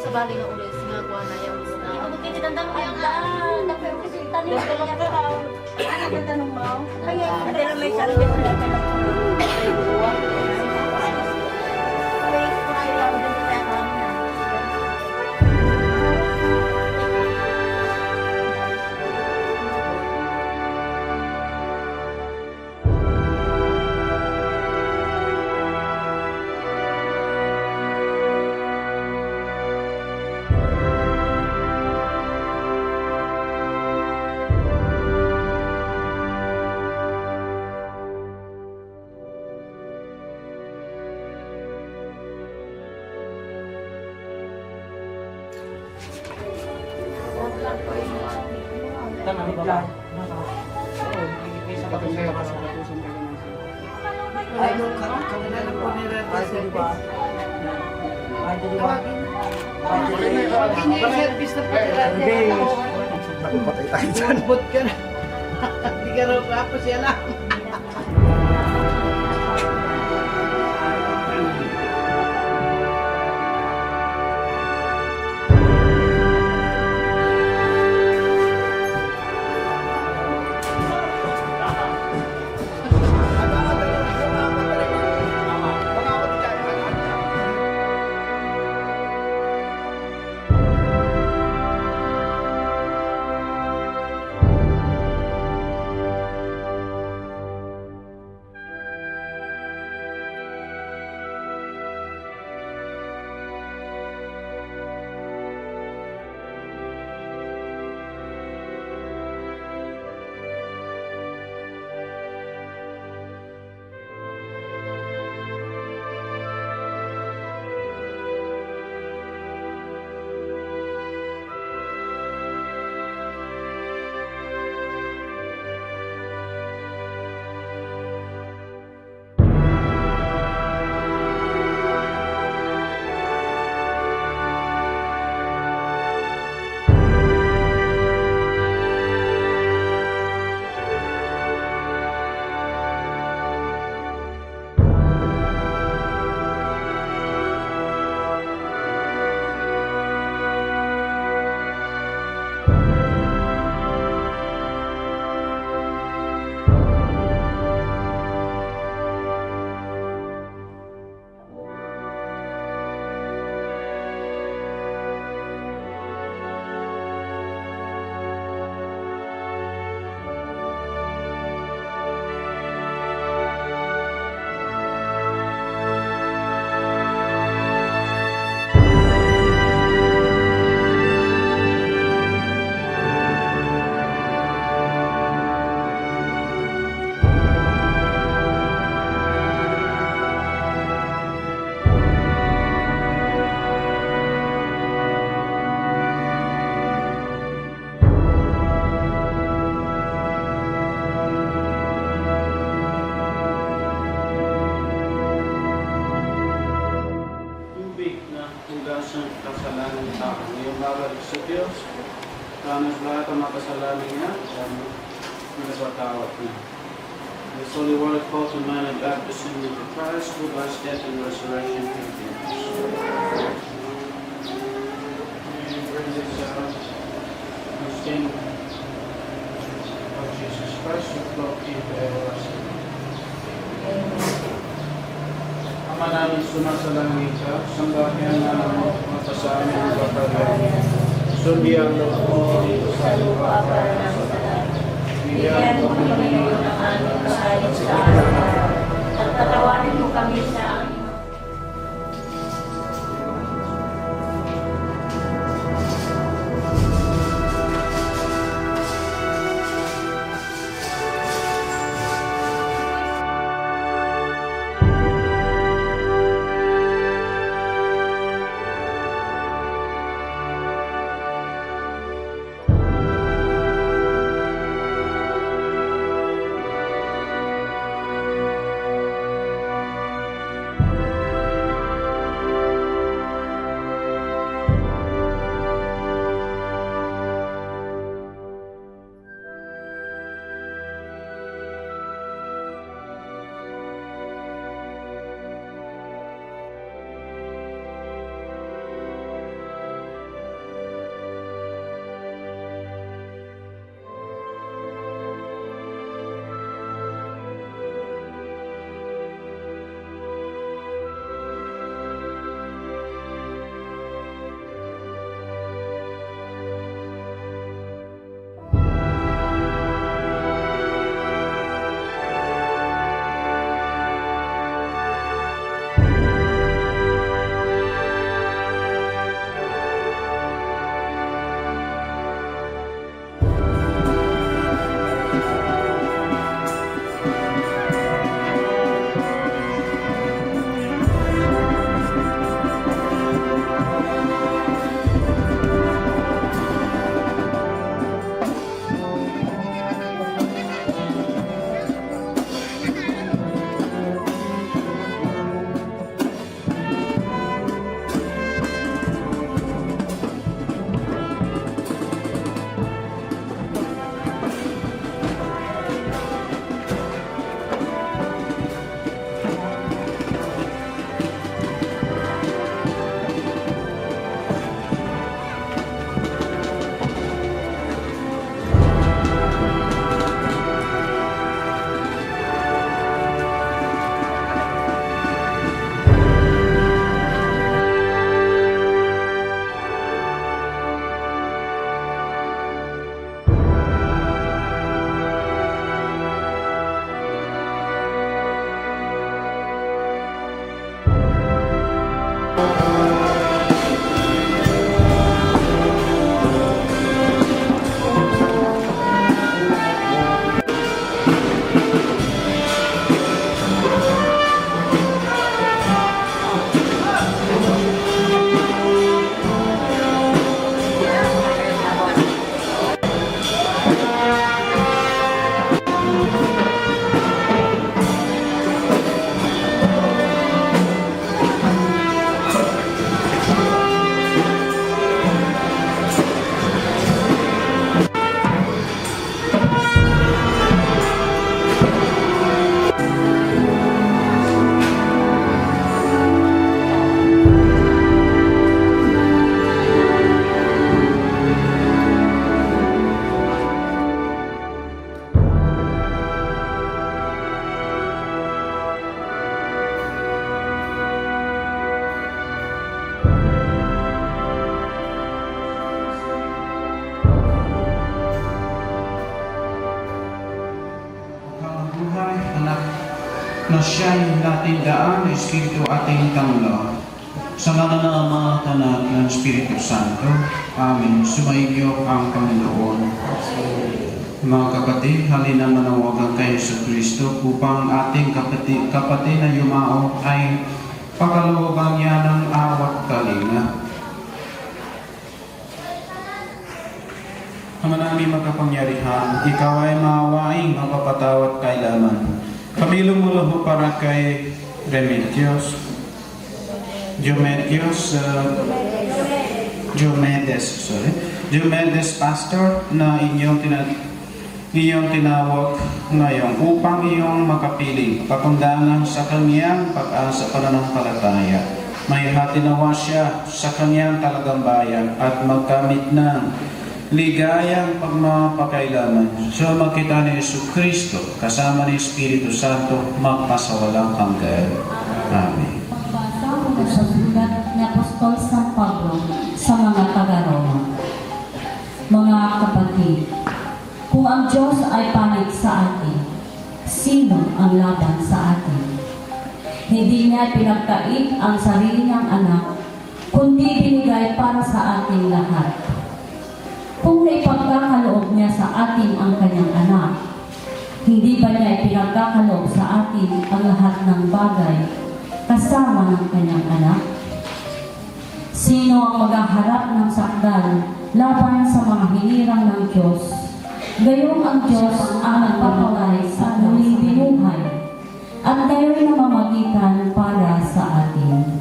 sa bagay nga ulit nga kuha na yung ulit na. Ako kaya tinandang ko yung Dapat yung resulta niya. Ano ba tanong mo? Kaya hindi na may sarili ko na Tanang ba? Ay, kami na lang po ni Red Service. Tawagin niyo yung service na po nila. Nakapatay tayo dyan. Bumubot ka na. Hindi ka raw kapos siya lang. Hugasan kasalanan ng tao. Ngayong babalik sa Diyos, kanas lahat ang makasalanan niya, nagpatawad niya. This holy word calls to mind of baptism into Christ, who by his death and resurrection forgives. We bring this thing of Jesus Christ who flow into everlasting. Ama namin sumasalangit ka, sambahin namin mo, mapasamin ang kapatid. Sundian mo po sa lupa para sa lahat. Bigyan mo kami ng aming kahalit sa araw. At patawarin mo kami sa aming siya'y lating daan, Espiritu ating tanglaw. Sa mga mga anak ng Espiritu Santo. Amen. Sumainyo ang Panginoon. Mga kapatid, halina manawagan kay Jesucristo upang ating kapatid na yumao ay pagkalooban niya ng awat kalinga. Ama namin magkapangyarihan, ikaw ay maawaing mapapatawad kailanman. Kami lumuluho para kay Diomedes, pastor na inyong tinawag ngayon upang iyong makapiling pakundangan sa kanyang pag-asa pananampalataya. May hatinawa siya sa kanyang talagang bayan at magkamit ng ligayang pagmapakailaman. So makita ni Jesucristo kasama ni Espiritu Santo magpasawalang hanggan. Amen. Pagbasa mula sa sulat ni Apostol San Pablo sa mga taga-Roma. Mga kapatid, kung ang Diyos ay panig sa atin, sino ang laban sa atin? Hindi niya pinagkait ang sarili niyang anak, kundi binigay para sa ating lahat. Kung naipagkakaloob niya sa atin ang kanyang anak, hindi ba niya ipinagkakaloob sa atin ang lahat ng bagay kasama ng kanyang anak? Sino ang maghaharap ng sakdal laban sa mga hinirang ng Diyos? Gayong ang Diyos ang nagpapalay sa muling binuhay at gayon na mamagitan para sa atin.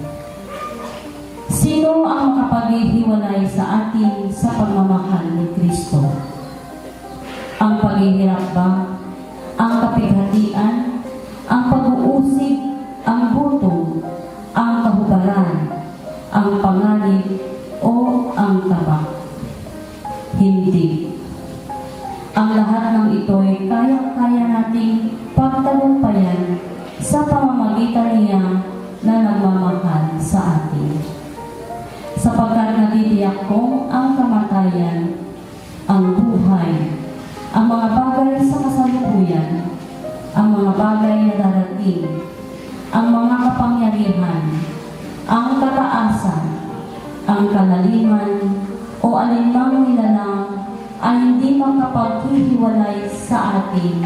Sino ang makapaghihiwalay sa atin sa pagmamahal ni Kristo? Ang paghihirap ba? Ang kapighatian? Ang pag-uusig? Ang gutom? Ang kahubaran? Ang panganib? O ang tabak? Hindi. Ang lahat ng ito'y kayang-kaya nating pagtagumpayan sa pamamagitan niya na nagmamahal sa atin. Sapagkat nagitiyak kong ang kamatayan, ang buhay, ang mga bagay sa kasalukuyan, ang mga bagay na darating, ang mga kapangyarihan, ang kataasan, ang kalaliman, o alinmang nilalang ay hindi makapaghihiwalay sa atin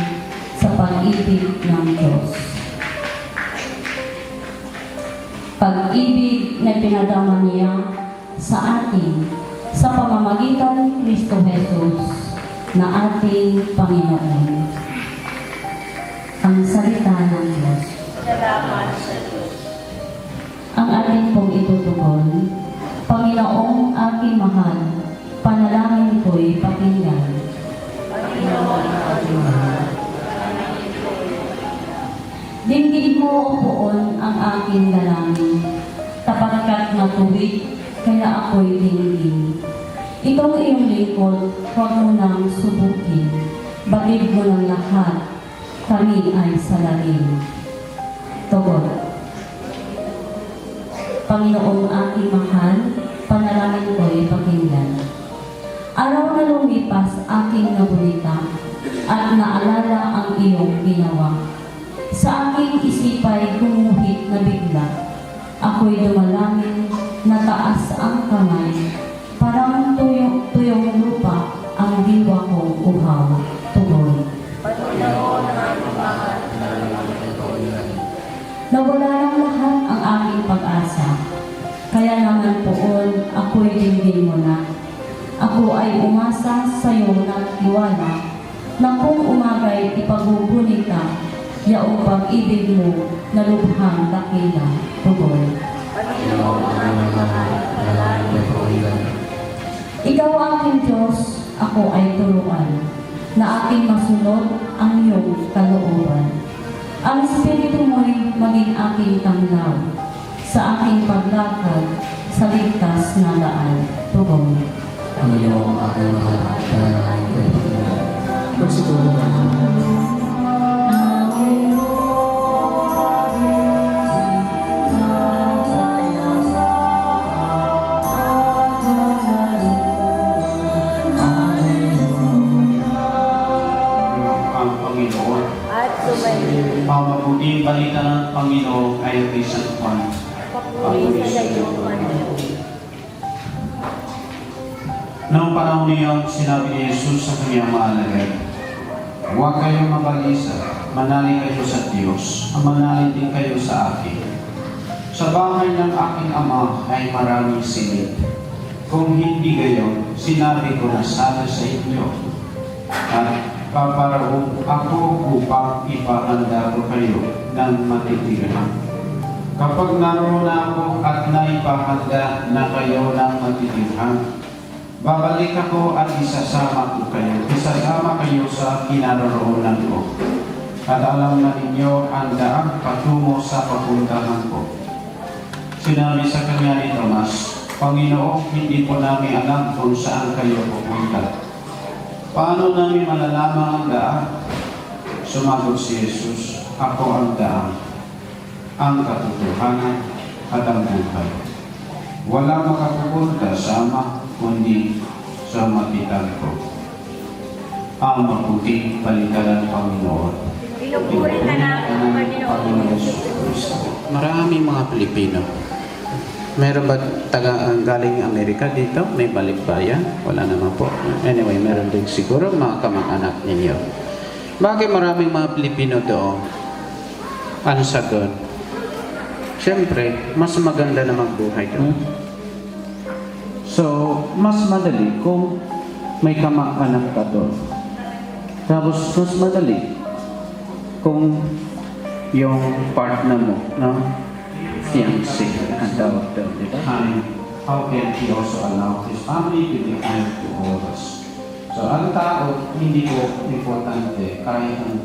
sa pag-ibig ng Diyos. Pag-ibig na pinadama niya sa atin sa pamamagitan ni Kristo Jesus na ating Panginoon. Ang salita ng Diyos. Salamat sa Diyos. Ang ating pong itutugon, Panginoong aking mahal, panalangin ko'y pakinggan. Panginoon, aking mahal. Dinggin mo o poon ang aking dalangin, tapagkat matuwid, kaya ako'y dinggin. Itong iyong lingkod, huwag mo nang subukin, batid mo ng lahat, kami ay salarin. Tugon. Panginoong aking mahal, panalangin ko'y pakinggan. Araw na lumipas aking nabulita, at naalala ang iyong ginawa. Sa aking isipay gumuhit na bigla, ako'y dumalangin na taas ang kamay, parang tuyong lupa ang diwa kong uhaw. Tugon. Panginoon, aking mahal. Nawala ng lahat ang aking pag-asa, kaya naman poon ako'y dinggin mo na. Ako ay umasa sa iyo ng tiwala, na kung umagay ipagbugunita, yaong pag-ibig mo na lubhang dakila. Tugon. Panginoon, aking mahal. Panalangin ko iyon. Ikaw aking Diyos, ako ay turuan, na aking masunod ang iyong kalooban. Ang Espiritu mo'y maging aking tanglaw, sa aking paglakad sa ligtas na daan. Tugon. Panginoon, aking mahal, panalangin ko'y pakinggan. Pagsiguro ka. Ang Panginoon. At sumayin. Ang mabuting balita ng Purihin sa iyo, Panginoon. Noong panahon niyon, sinabi ni Jesus sa kanyang mga alagad, "Huwag kayong mabalisa, manalig kayo sa Diyos, manalig din kayo sa akin. Sa bahay ng aking Ama ay maraming silid. Kung hindi gayon, sinabi ko na sana sa inyo. At paparahon ako upang ipahanda ko kayo ng matitirahan. Kapag naroon na ako at naipahanda na kayo ng matitirahan, babalik ako at isasama kayo sa kinaroroonan ko. At alam na ninyo ang daan patungo sa papuntahan ko." Sinabi sa kanya ni Tomas, "Panginoon, hindi po namin alam kung saan kayo pupunta. Paano namin malalaman ang daan?" Sumagot si Jesus, "Ako ang daan, ang katotohanan at ang buhay. Wala makapupunta sa Ama kundi sa magitan ko." Ang mabuting balita ng Panginoon. Pinupuri ka namin, Panginoon. Maraming mga Pilipino. Meron ba galing Amerika dito? May balikbayan? Wala naman po. Anyway, meron din siguro mga kamag-anak ninyo. Bakit maraming mga Pilipino doon? Ano sagot? Siyempre, mas maganda na magbuhay doon. So, mas madali kung may kamag-anak ka doon. Tapos, mas madali kung yung partner mo, no? Fiancé, ang tawag daw, di ba? How can he also allow his family to be kind to all of us? So, ang tao, hindi ko importante kahit ang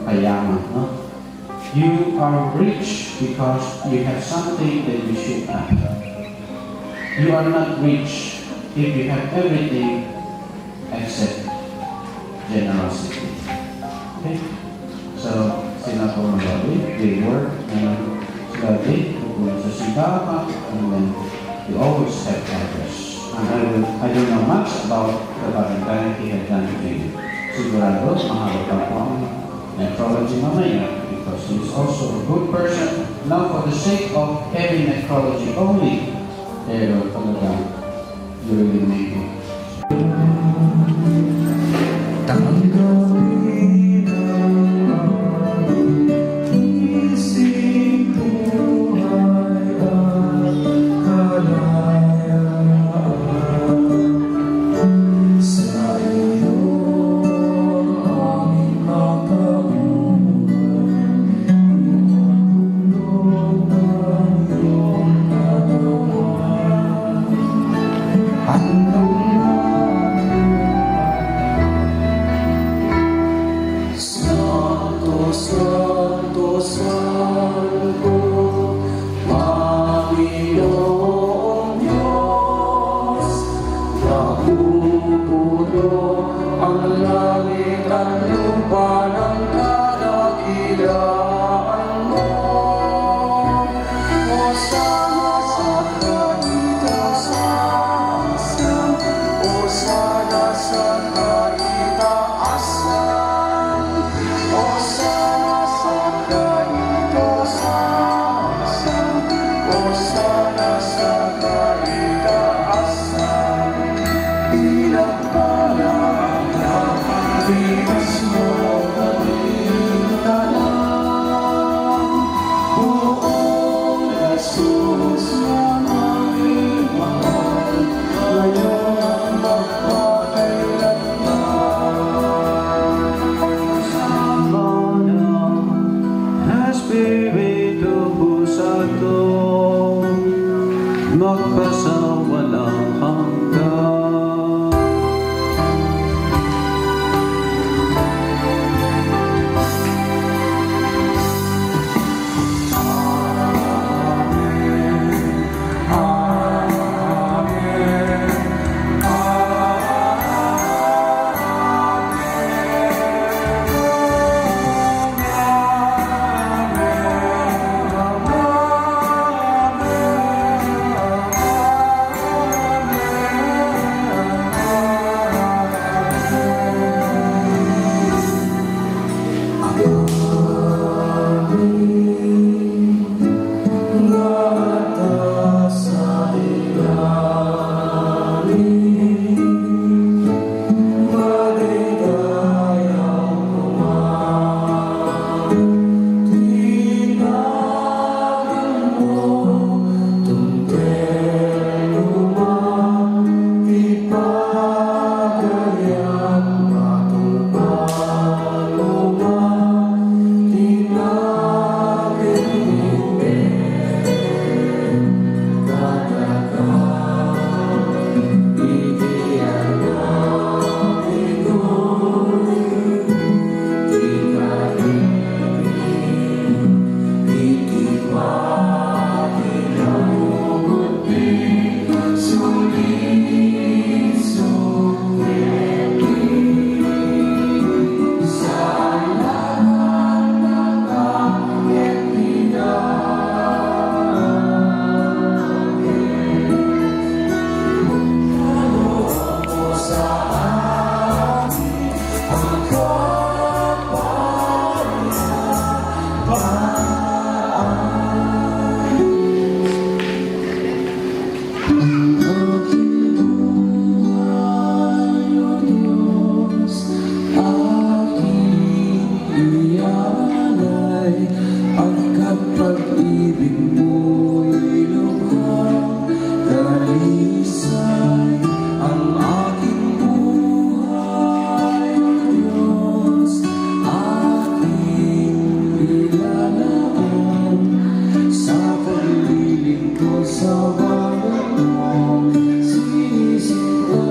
kayaman, no? You are rich because you have something that you should have. You are not rich if you have everything except generosity. Okay? So, sila po mga they work and study, pupunta sa simbahan, and then you always help others. And I don't know much about the Valentine he had done to you. Sigurado, mahal pa po ang necrology mamaya because he is also a good person, not for the sake of having necrology only, pero talaga, you really make it. Magpasawalang hanggan. bayan mo sinisinta.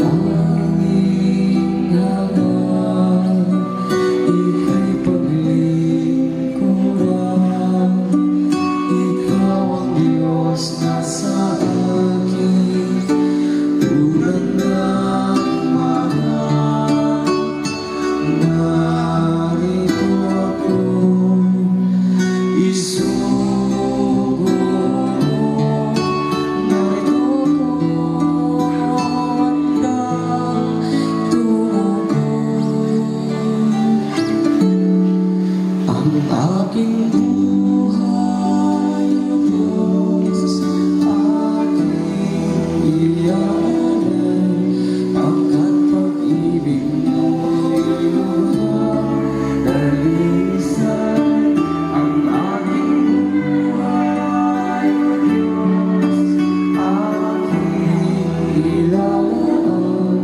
Tanging hangad, ika'y paglingkuran. Ikaw ang Diyos na sa akin, tulad ng mahal. Narito ako, isugo mo. Narito ako, handang tumakbo. Ang aking buhay, O Diyos, aking iyanan, pagkat pag-ibig mo'y lubhang dalisay. Ang aking buhay, O Diyos, aking ilalaan,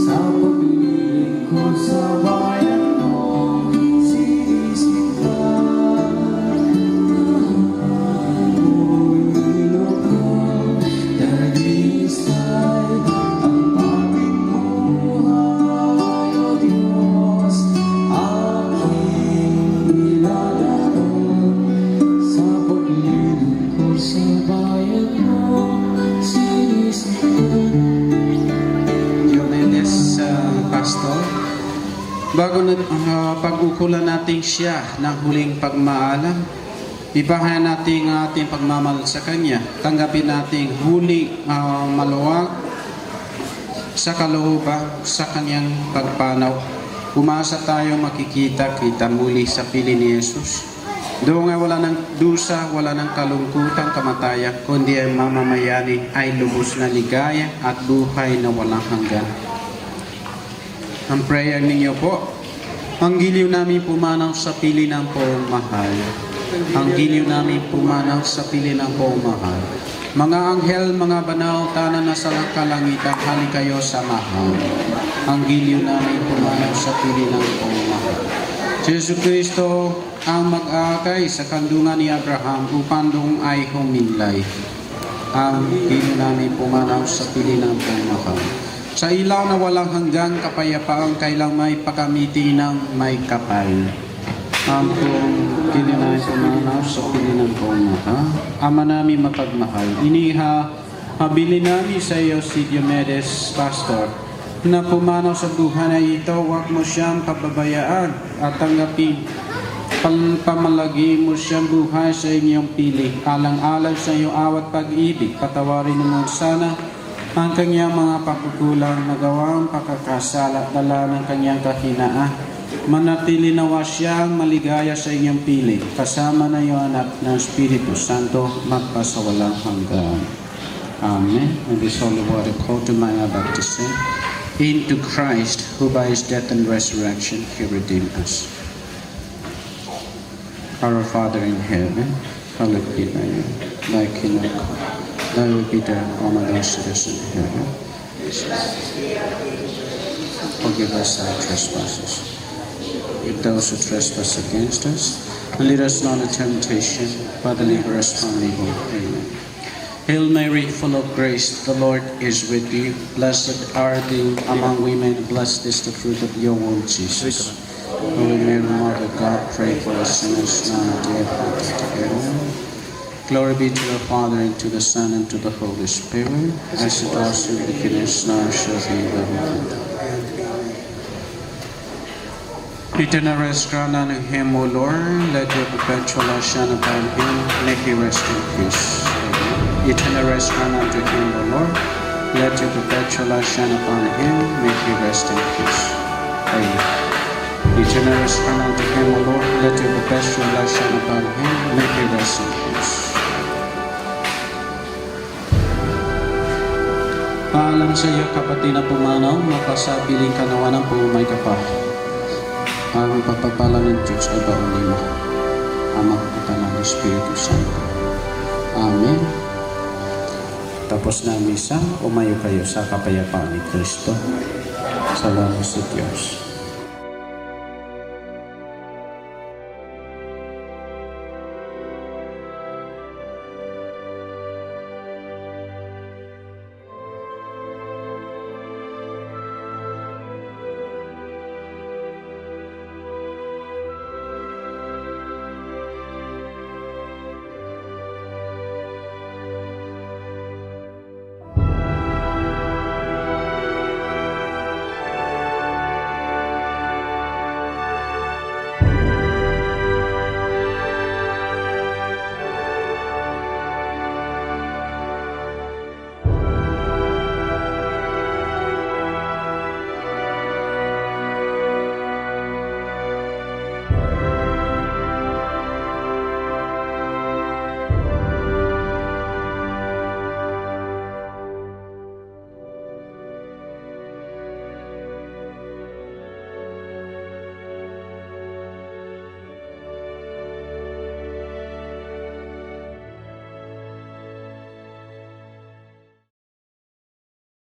sa paglilingkod sa bayan mo sinisikpan. Mo'y lubhang dalisay. Ang aking buhay, O Diyos, aking ilalaan, sa paglilingkod sa bayan mo sinisikpan. Diomedes Pastor, bago na pag-ukulan natin siya ng huling pagmaalam, ibahayan natin ang ating pagmamahal sa Kanya. Tanggapin natin huling maluwag sa kalooban sa Kanyang pagpanaw. Umasa tayo makikita muli sa piling ni Jesus. Doon nga wala ng dusa, wala ng kalungkutan, kamatayan, kundi ang mamamayani ay lubos na ligaya at buhay na walang hanggan. Ang prayer ninyo po, ang giliw namin pumanaw sa pili ng poong mahal. Ang giliw namin pumanaw sa pili ng poong mahal. Mga anghel, mga banal, tanan na sa kalangitan, hali kayo sa mahal. Ang giliw namin pumanaw sa pili ng poong mahal. Si Jesu Kristo ang mag-aakay sa kandungan ni Abraham upang doon ay humilay. Ang giliw namin pumanaw sa pili ng poong mahal. Sa ilaw na walang hanggang kapayapaan, kailang may pakamiti ng may kapal. Ang kong kininay pumanaw sa pili ng poong mahal. Ama namin mapagmahal, habili namin sa iyo si Diomedes Pastor, na pumanaw sa buhay na ito. Huwag mo siyang pababayaan at tanggapin. Pamalagi mo siyang buhay sa inyong pili. Alang-alang sa iyong awat pag-ibig, patawarin mo sana ang kanyang mga pagkukulang, nagawang pagkakasala at dala ng kanyang kahinaan. Manatili nawa siyang maligaya sa inyong pili, kasama na iyong anak ng Espiritu Santo, magpasawalang hanggan. Amen. And this holy word call to my baptism into Christ, who by his death and resurrection he redeemed us. Our Father in heaven, hallowed be thy name. Thy kingdom come. Thy will be done on earth as it is in heaven. Forgive us our trespasses, if those who trespass against us, and lead us not into temptation, but deliver us from evil. Amen. Hail Mary, full of grace, the Lord is with you. Blessed are you among women, blessed is the fruit of your womb, Jesus. Holy Mary, Mother of God, pray for us sinners now and at the hour of our death. Amen. Glory be to the Father, and to the Son, and to the Holy Spirit, as it was in the beginning, now and shall be, ever. Eternal rest grant unto him, O Lord. Let your perpetual love shine upon him. Make him rest in peace. Amen. Eternal rest grant unto him, O Lord. Let your perpetual love shine upon him. Make him rest in peace. Amen. Eternal rest grant unto him, O Lord. Let your perpetual love shine upon him. Make him rest in peace. Paalam sa iyo, kapatid na pumanaw, mapasapiling kanawa ng pumay ka pa. Ang pagpapala ng Diyos ay baon mo. Ama, at ng Espiritu Santo. Amen. Tapos na ang misa, umayo kayo sa kapayapaan ni Kristo. Salamat sa Diyos.